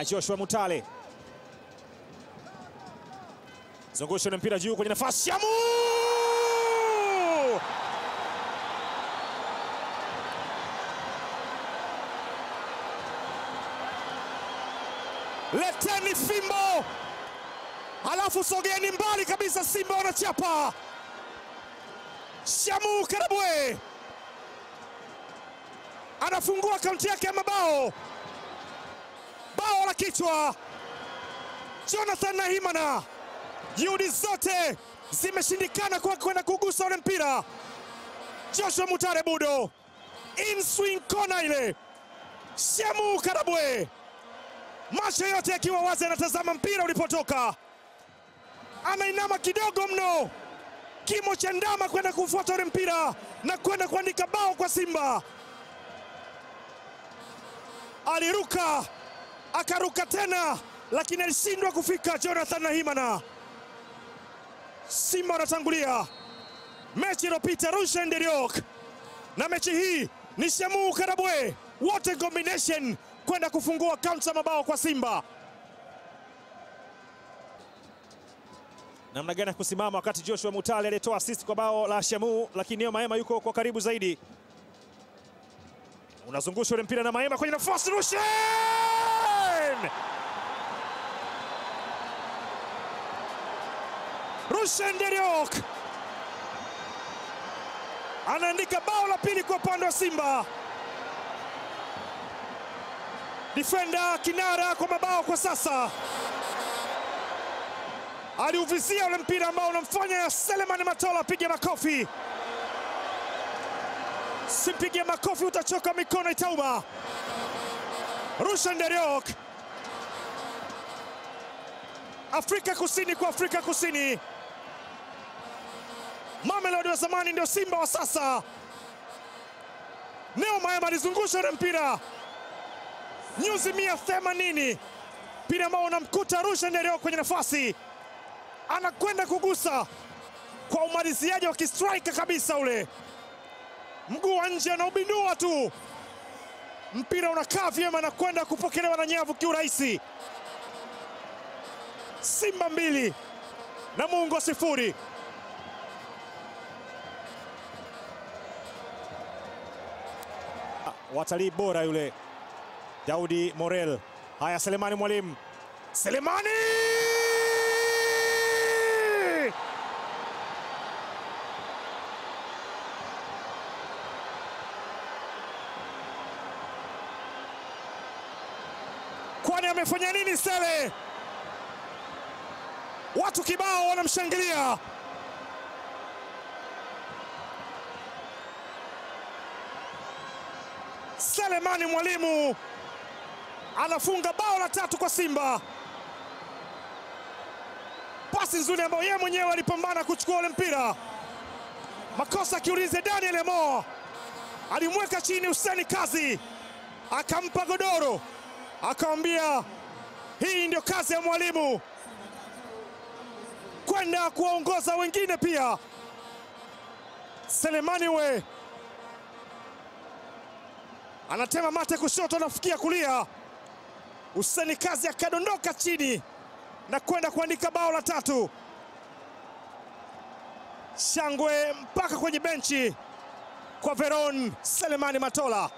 Joshua Mutale zungusha na mpira juu kwenye nafasi. Shamu! Leteni fimbo, halafu sogeni mbali kabisa. Simba wanachapa. Shamu Karabwe anafungua kaunti yake ya mabao. Bao la kichwa. Jonathan Nahimana, juhudi zote zimeshindikana kwa kwenda kugusa ule mpira. Joshua Mutale Budo, in swing kona ile. Shamu Karabwe, macho yote yakiwa wazi, anatazama mpira ulipotoka. Anainama kidogo mno, kimo cha ndama, kwenda kufuata ule mpira na kwenda kuandika bao kwa Simba. Aliruka, akaruka tena, lakini alishindwa kufika Jonathan Nahimana. Simba wanatangulia. Mechi iliyopita Rushen De Reuck, na mechi hii ni Shamu Karabwe, wote combination kwenda kufungua kaunta mabao kwa Simba. Namna gani kusimama wakati Joshua Mutale alitoa assist kwa bao la Shamu, lakini Neo Maema yuko kwa karibu zaidi. Unazungusha ule mpira na Maema kwenye nafasi. Rushen! Rushen De Reuck anaandika bao la pili kwa upande wa Simba. Defender kinara kwa mabao kwa sasa. Aliuvizia ule mpira ambao unamfanya Selemani Matola apige makofi. Simpige makofi utachoka, mikono itauma. Rushen De Reuck, Afrika Kusini kwa Afrika Kusini. Mamelodi wa zamani ndio Simba wa sasa. Neo Maema alizungusha ule mpira nyuzi 180, mpira ambao unamkuta Rushen De Reuck kwenye nafasi, anakwenda kugusa kwa umaliziaji wa kistriker kabisa. Ule mguu wa nje anaubindua tu, mpira unakaa vyema na kwenda kupokelewa na nyavu kiurahisi. Simba 2 Namungo 0. Watalii bora yule Daudi Morel. Haya, Selemani Mwalimu. Selemani! Kwani amefanya nini Sele? Watu kibao wanamshangilia. Selemani Mwalimu anafunga bao la 3 kwa Simba. Pasi nzuri ambayo yeye mwenyewe alipambana kuchukua ule mpira. Makosa kiulize Daniel Emo, alimweka chini Hussein Kazi, akampa godoro, akamwambia hii ndio kazi ya mwalimu, kwenda kuwaongoza wengine pia. Selemani we anatema mate kushoto, anafikia kulia. Hussein Kazi akadondoka chini na kwenda kuandika bao la 3. Shangwe mpaka kwenye benchi kwa Veron Selemani Matola.